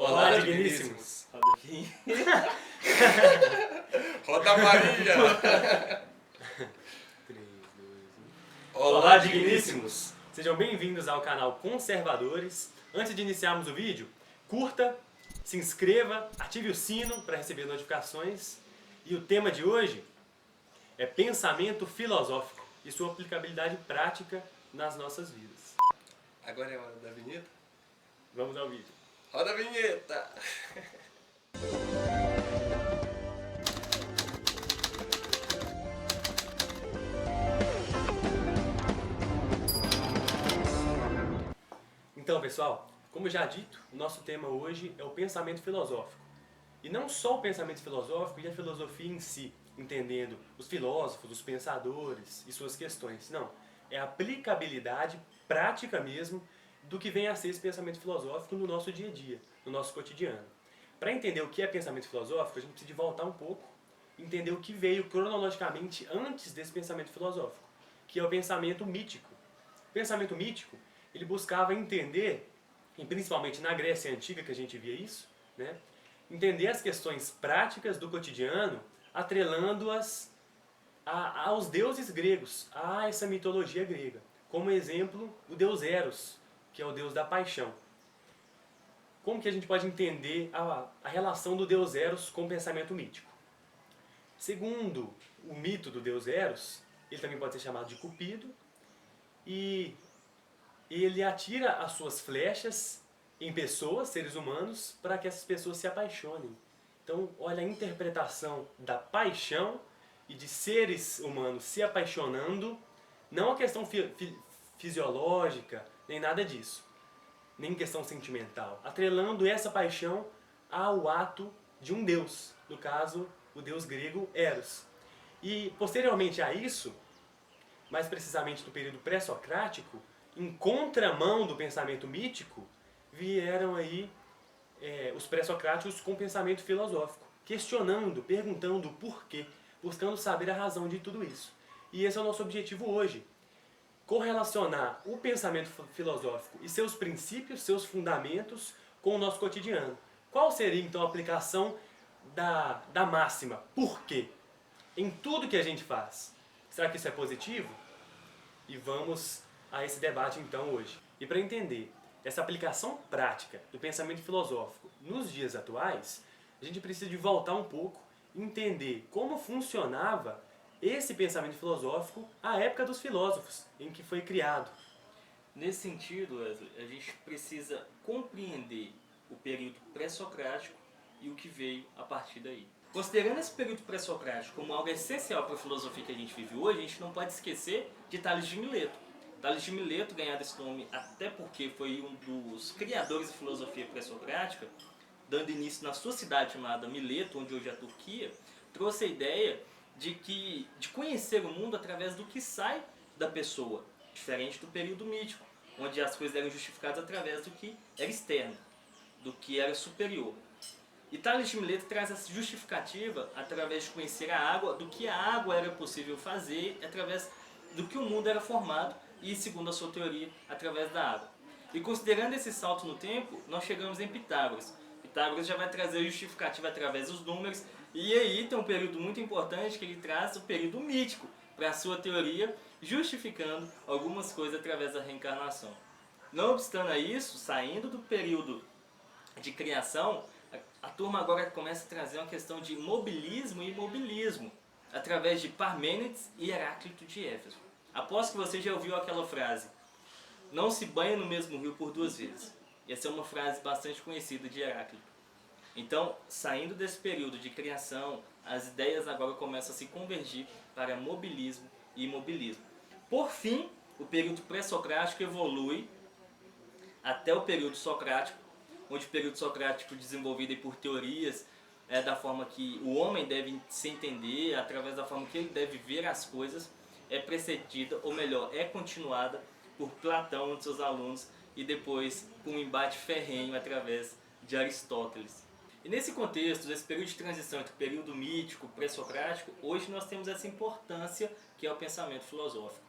Olá, digníssimos! Roda Maria! 3, 2, 1. Olá, digníssimos! Sejam bem-vindos ao canal Conservadores. Antes de iniciarmos o vídeo, curta, se inscreva, ative o sino para receber notificações. E o tema de hoje é pensamento filosófico e sua aplicabilidade prática nas nossas vidas. Agora é a hora da vinheta? Vamos ao vídeo. Roda a vinheta! Então, pessoal, como já dito, o nosso tema hoje é o pensamento filosófico. E não só o pensamento filosófico e a filosofia em si, entendendo os filósofos, os pensadores e suas questões. Não, é a aplicabilidade prática mesmo do que vem a ser esse pensamento filosófico no nosso dia a dia, no nosso cotidiano. Para entender o que é pensamento filosófico, a gente precisa voltar um pouco, entender o que veio cronologicamente antes desse pensamento filosófico, que é o pensamento mítico. O pensamento mítico, ele buscava entender, e principalmente na Grécia Antiga que a gente via isso, né, entender as questões práticas do cotidiano, atrelando-as aos deuses gregos, a essa mitologia grega. Como exemplo, o deus Eros, que é o deus da paixão. Como que a gente pode entender a relação do deus Eros com o pensamento mítico? Segundo o mito do deus Eros, ele também pode ser chamado de Cupido, e ele atira as suas flechas em pessoas, seres humanos, para que essas pessoas se apaixonem. Então, olha a interpretação da paixão e de seres humanos se apaixonando, não a questão fisiológica, nem nada disso, nem questão sentimental, atrelando essa paixão ao ato de um deus, no caso, o deus grego Eros. E, posteriormente a isso, mais precisamente no período pré-socrático, em contramão do pensamento mítico, vieram aí os pré-socráticos com pensamento filosófico, questionando, perguntando o porquê, buscando saber a razão de tudo isso. E esse é o nosso objetivo hoje, correlacionar o pensamento filosófico e seus princípios, seus fundamentos com o nosso cotidiano. Qual seria então a aplicação da máxima por quê em tudo que a gente faz? Será que isso é positivo? E vamos a esse debate então hoje. E para entender essa aplicação prática do pensamento filosófico nos dias atuais, a gente precisa de voltar um pouco e entender como funcionava esse pensamento filosófico à época dos filósofos, em que foi criado. Nesse sentido, Wesley, a gente precisa compreender o período pré-socrático e o que veio a partir daí. Considerando esse período pré-socrático como algo essencial para a filosofia que a gente vive hoje, a gente não pode esquecer de Tales de Mileto. Tales de Mileto, ganhado esse nome até porque foi um dos criadores da filosofia pré-socrática, dando início na sua cidade chamada Mileto, onde hoje é a Turquia, trouxe a ideia de conhecer o mundo através do que sai da pessoa, diferente do período mítico, onde as coisas eram justificadas através do que era externo, do que era superior. E Tales de Mileto traz essa justificativa através de conhecer a água, do que a água era possível fazer, através do que o mundo era formado e, segundo a sua teoria, através da água. E considerando esse salto no tempo, nós chegamos em Pitágoras. Pitágoras já vai trazer a justificativa através dos números, e aí tem um período muito importante que ele traz o período mítico para a sua teoria, justificando algumas coisas através da reencarnação. Não obstante a isso, saindo do período de criação, a turma agora começa a trazer uma questão de mobilismo e imobilismo, através de Parmênides e Heráclito de Éfeso. Aposto que você já ouviu aquela frase: não se banha no mesmo rio por duas vezes. Essa é uma frase bastante conhecida de Heráclito. Então, saindo desse período de criação, as ideias agora começam a se convergir para mobilismo e imobilismo. Por fim, o período pré-socrático evolui até o período socrático, onde o período socrático desenvolvido por teorias da forma que o homem deve se entender, através da forma que ele deve ver as coisas, é precedida, ou melhor, é continuada por Platão e seus alunos, e depois com um embate ferrenho através de Aristóteles. E nesse contexto, nesse período de transição entre o período mítico e pré-socrático, hoje nós temos essa importância que é o pensamento filosófico.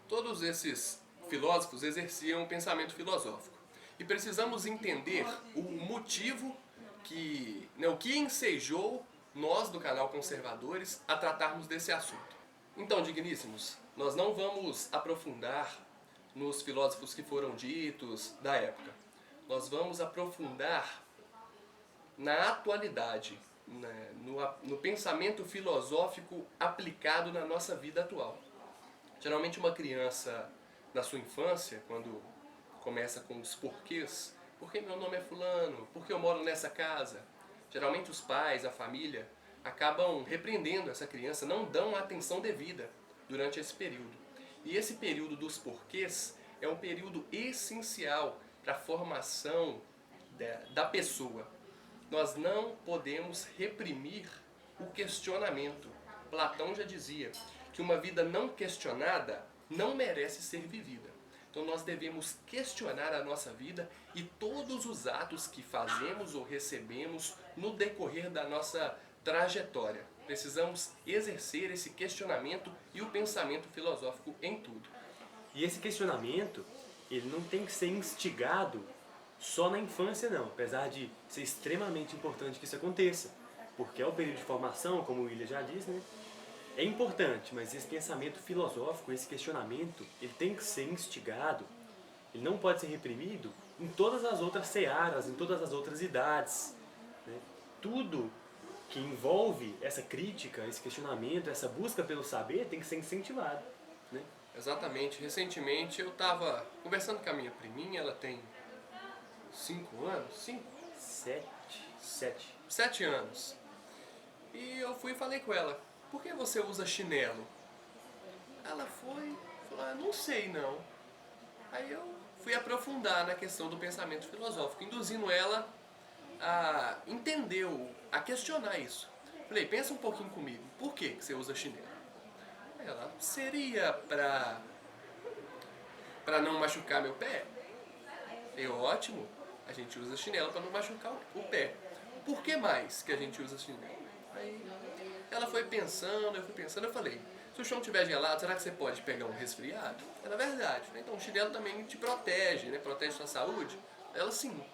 Todos esses filósofos exerciam o pensamento filosófico. e precisamos entender o motivo o que ensejou nós do canal Conservadores a tratarmos desse assunto. Então, digníssimos, nós não vamos aprofundar nos filósofos que foram ditos da época. Nós vamos aprofundar na atualidade, né, no pensamento filosófico aplicado na nossa vida atual. Geralmente uma criança, na sua infância, quando começa com os porquês, por que meu nome é fulano? Por que eu moro nessa casa? Geralmente os pais, a família, acabam repreendendo essa criança, não dão a atenção devida durante esse período. E esse período dos porquês é um período essencial para a formação da pessoa. Nós não podemos reprimir o questionamento. Platão já dizia que uma vida não questionada não merece ser vivida. Então nós devemos questionar a nossa vida e todos os atos que fazemos ou recebemos no decorrer da nossa trajetória. Precisamos exercer esse questionamento e o pensamento filosófico em tudo. E esse questionamento, ele não tem que ser instigado só na infância não, apesar de ser extremamente importante que isso aconteça, porque é o período de formação, como o William já disse, né? É importante, mas esse pensamento filosófico, esse questionamento, ele tem que ser instigado, ele não pode ser reprimido em todas as outras searas, em todas as outras idades, né? Tudo que envolve essa crítica, esse questionamento, essa busca pelo saber tem que ser incentivado, né? Exatamente. Recentemente eu estava conversando com a minha priminha, ela tem 5 anos? 7 anos. E eu fui e falei com ela, por que você usa chinelo? Ela falou, não sei não. Aí eu fui aprofundar na questão do pensamento filosófico, induzindo ela a entender, a questionar isso. Falei, pensa um pouquinho comigo, por que você usa chinelo? Ela, seria pra não machucar meu pé? Eu, ótimo, a gente usa chinelo para não machucar o pé. Por que mais que a gente usa chinelo? Aí ela foi pensando, eu falei, se o chão estiver gelado, será que você pode pegar um resfriado? Era verdade. Então o chinelo também te protege, né? Protege sua saúde. Ela, sim.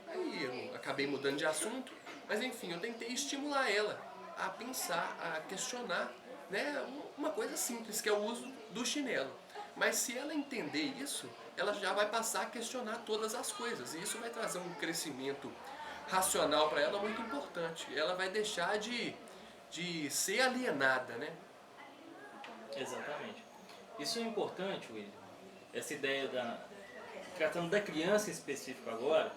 Aí eu acabei mudando de assunto, mas enfim, eu tentei estimular ela a pensar, a questionar, né? Uma coisa simples, que é o uso do chinelo. Mas se ela entender isso, ela já vai passar a questionar todas as coisas. E isso vai trazer um crescimento racional para ela muito importante. Ela vai deixar de ser alienada, né? Exatamente. Isso é importante, William. Essa ideia tratando da criança em específico agora,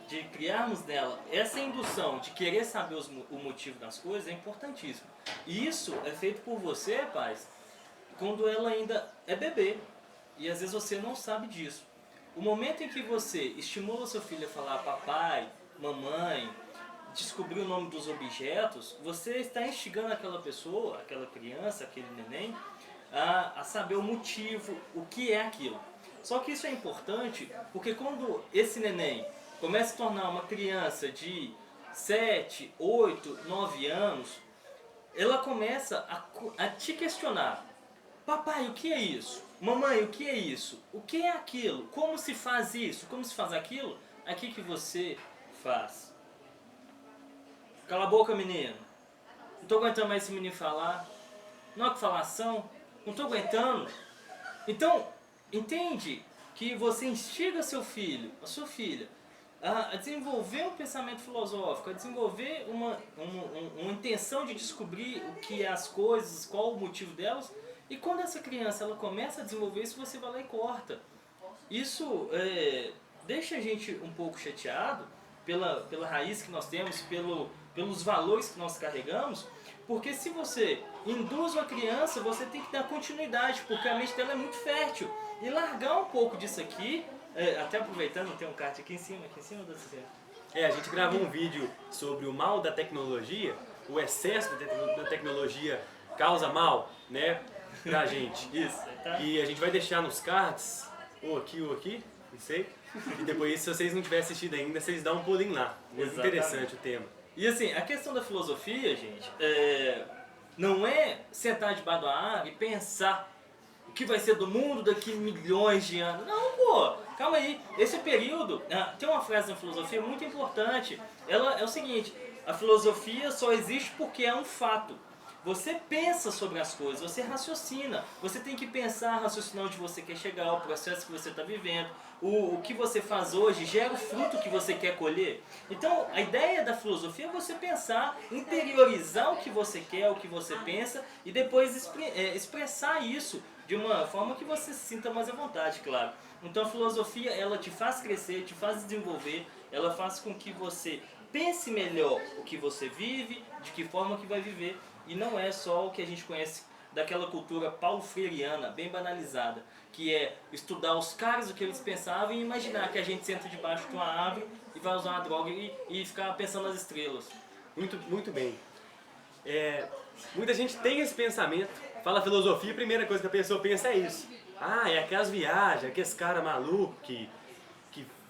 de criarmos nela essa indução de querer saber o motivo das coisas é importantíssimo. E isso é feito por você, pais, quando ela ainda é bebê. E às vezes você não sabe disso. O momento em que você estimula seu filho a falar papai, mamãe, descobrir o nome dos objetos, você está instigando aquela pessoa, aquela criança, aquele neném, a saber o motivo, o que é aquilo. Só que isso é importante porque quando esse neném começa a se tornar uma criança de 7, 8, 9 anos, ela começa a te questionar. Papai, o que é isso? Mamãe, o que é isso? O que é aquilo? Como se faz isso? Como se faz aquilo? Aqui que você faz. Cala a boca, menino. Não tô aguentando mais esse menino falar. Não há que falação. Não tô aguentando. Então, entende que você instiga seu filho, a sua filha, a desenvolver um pensamento filosófico, a desenvolver uma intenção de descobrir o que é as coisas, qual o motivo delas. E quando essa criança ela começa a desenvolver isso, você vai lá e corta. Isso deixa a gente um pouco chateado pela raiz que nós temos, pelos valores que nós carregamos, porque se você induz uma criança, você tem que dar continuidade, porque a mente dela é muito fértil. E largar um pouco disso aqui, até aproveitando, tem um card aqui em cima da Cecília. A gente gravou um vídeo sobre o mal da tecnologia, o excesso da tecnologia causa mal, né, pra gente. Isso, tá? E a gente vai deixar nos cards, ou aqui, não sei. E depois, se vocês não tiverem assistido ainda, vocês dão um pulinho lá. Muito Exatamente. interessante o tema. E assim, a questão da filosofia, gente, não é sentar debaixo da árvore e pensar o que vai ser do mundo daqui milhões de anos. Não, pô! Calma aí, esse período, tem uma frase na filosofia muito importante. Ela é o seguinte: a filosofia só existe porque é um fato. Você pensa sobre as coisas, você raciocina. Você tem que pensar, raciocinar onde você quer chegar, o processo que você está vivendo. O que você faz hoje gera o fruto que você quer colher. Então, a ideia da filosofia é você pensar, interiorizar o que você quer, o que você pensa, e depois expressar isso de uma forma que você se sinta mais à vontade, claro. Então, a filosofia, ela te faz crescer, te faz desenvolver, ela faz com que você pense melhor o que você vive, de que forma que vai viver. E não é só o que a gente conhece daquela cultura paulo-freireana, bem banalizada, que é estudar os caras, o que eles pensavam, e imaginar que a gente senta debaixo de uma árvore e vai usar uma droga e ficar pensando nas estrelas. Muito bem. Muita gente tem esse pensamento, fala filosofia, a primeira coisa que a pessoa pensa é isso. É aquelas viagens, aqueles cara maluco que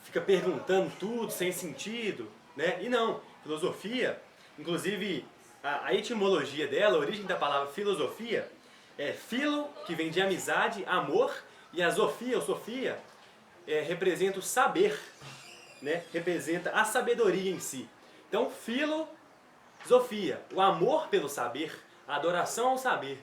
fica perguntando tudo sem sentido, né? E não, filosofia, inclusive a etimologia dela, a origem da palavra filosofia, é filo, que vem de amizade, amor, e a sofia, ou sofia, representa o saber, né? Representa a sabedoria em si. Então, filosofia, o amor pelo saber, a adoração ao saber.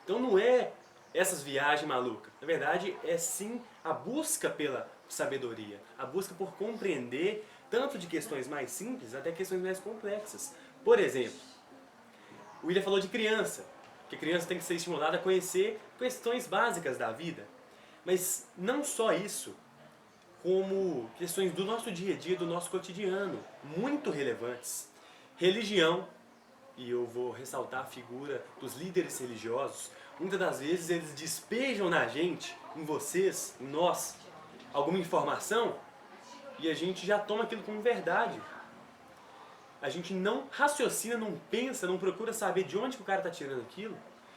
Então não é essas viagens malucas. Na verdade, é sim a busca pela sabedoria, a busca por compreender tanto de questões mais simples até questões mais complexas. Por exemplo, o William falou de criança, que a criança tem que ser estimulada a conhecer questões básicas da vida. Mas não só isso, como questões do nosso dia a dia, do nosso cotidiano, muito relevantes. Religião, e eu vou ressaltar a figura dos líderes religiosos, muitas das vezes eles despejam na gente, em vocês, em nós, alguma informação e a gente já toma aquilo como verdade. A gente não raciocina, não pensa, não procura saber de onde que o cara está tirando aquilo.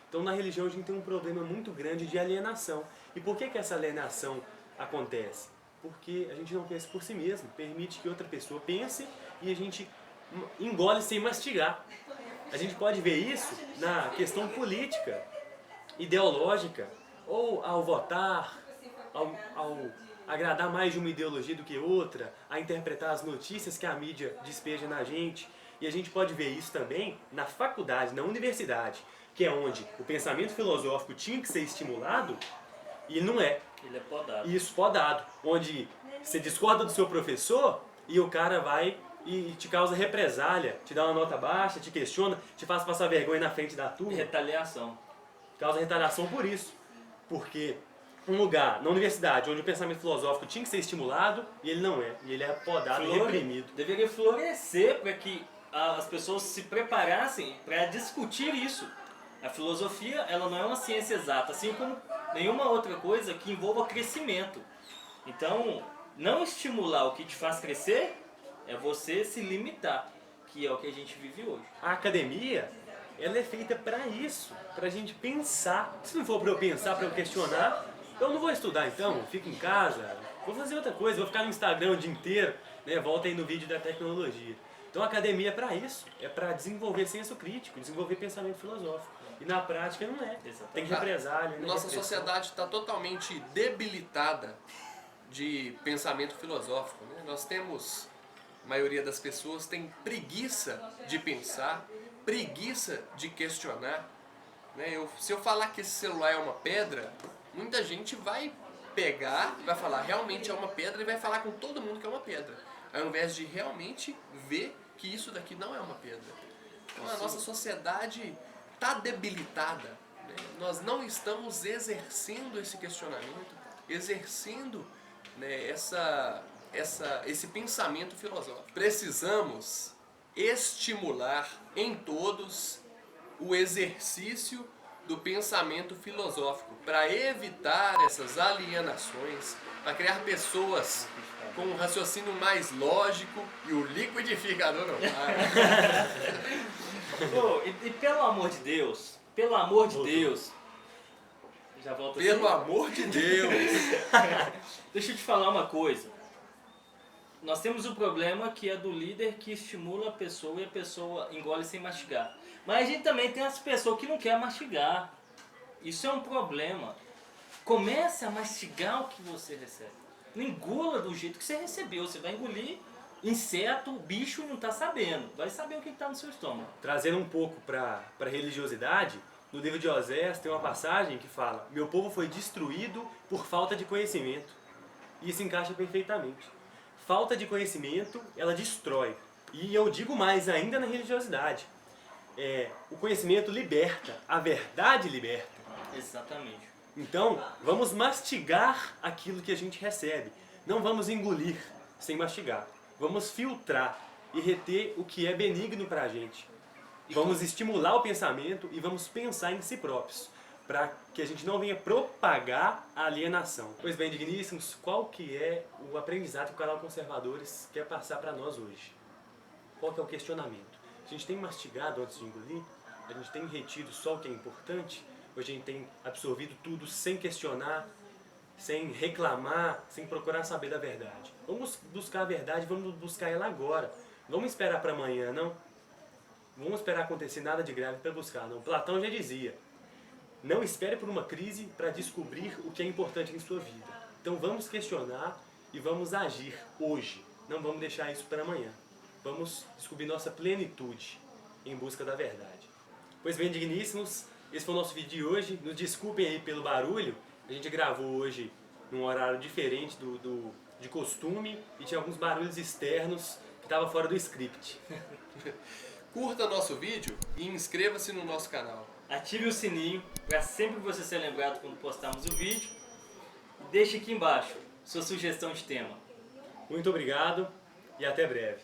Então na religião a gente tem um problema muito grande de alienação. E por que essa alienação acontece? Porque a gente não pensa por si mesmo, permite que outra pessoa pense e a gente engole sem mastigar. A gente pode ver isso na questão política, ideológica, ou ao votar, ao agradar mais de uma ideologia do que outra, a interpretar as notícias que a mídia despeja na gente. E a gente pode ver isso também na faculdade, na universidade, que é onde o pensamento filosófico tinha que ser estimulado e não é. Ele é podado. Isso, podado. Onde você discorda do seu professor e o cara vai e te causa represália, te dá uma nota baixa, te questiona, te faz passar vergonha na frente da turma. Retaliação. Causa retaliação por isso. Porque um lugar, na universidade, onde o pensamento filosófico tinha que ser estimulado, e ele não é. E ele é podado e reprimido. Deveria florescer para que as pessoas se preparassem para discutir isso. A filosofia, ela não é uma ciência exata, assim como nenhuma outra coisa que envolva crescimento. Então, não estimular o que te faz crescer é você se limitar, que é o que a gente vive hoje. A academia, ela é feita para isso, para a gente pensar. Se não for para eu pensar, para eu questionar, eu não vou estudar então, eu fico em casa, vou fazer outra coisa, vou ficar no Instagram o dia inteiro, né? Volta aí no vídeo da tecnologia. Então a academia é para isso, é para desenvolver senso crítico, desenvolver pensamento filosófico. E na prática não é. Tem represália. Nossa sociedade está totalmente debilitada de pensamento filosófico, né? Nós temos, a maioria das pessoas tem preguiça de pensar, preguiça de questionar, né? Se eu falar que esse celular é uma pedra, muita gente vai pegar, vai falar realmente é uma pedra e vai falar com todo mundo que é uma pedra, ao invés de realmente ver que isso daqui não é uma pedra. Então a nossa sociedade está debilitada, né? Nós não estamos exercendo esse questionamento, exercendo, né, esse pensamento filosófico. Precisamos estimular em todos o exercício do pensamento filosófico para evitar essas alienações, para criar pessoas com um raciocínio mais lógico e o liquidificador não para. E pelo amor de Deus, já volto assim? Pelo amor de Deus! Deixa eu te falar uma coisa. Nós temos um problema que é do líder que estimula a pessoa e a pessoa engole sem mastigar. Mas a gente também tem as pessoas que não querem mastigar. Isso é um problema. Comece a mastigar o que você recebe. Não engula do jeito que você recebeu. Você vai engolir inseto, bicho e não está sabendo. Vai saber o que está no seu estômago. Trazendo um pouco para a religiosidade, no livro de Osés tem uma passagem que fala: meu povo foi destruído por falta de conhecimento. E isso encaixa perfeitamente. Falta de conhecimento, ela destrói. E eu digo mais ainda na religiosidade. O conhecimento liberta, a verdade liberta. Exatamente. Então, vamos mastigar aquilo que a gente recebe. Não vamos engolir sem mastigar. Vamos filtrar e reter o que é benigno para a gente. Vamos estimular o pensamento e vamos pensar em si próprios, para que a gente não venha propagar a alienação. Pois bem, digníssimos, qual que é o aprendizado que o canal Conservadores quer passar para nós hoje? Qual que é o questionamento? A gente tem mastigado antes de engolir? A gente tem retido só o que é importante? Ou a gente tem absorvido tudo sem questionar, sem reclamar, sem procurar saber da verdade? Vamos buscar a verdade, vamos buscar ela agora. Vamos esperar para amanhã, não? Vamos esperar acontecer nada de grave para buscar, não? Platão já dizia: não espere por uma crise para descobrir o que é importante em sua vida. Então vamos questionar e vamos agir hoje. Não vamos deixar isso para amanhã. Vamos descobrir nossa plenitude em busca da verdade. Pois bem, digníssimos, esse foi o nosso vídeo de hoje. Nos desculpem aí pelo barulho. A gente gravou hoje num horário diferente de costume e tinha alguns barulhos externos que estavam fora do script. Curta nosso vídeo e inscreva-se no nosso canal. Ative o sininho para sempre você ser lembrado quando postarmos o vídeo. E deixe aqui embaixo sua sugestão de tema. Muito obrigado e até breve.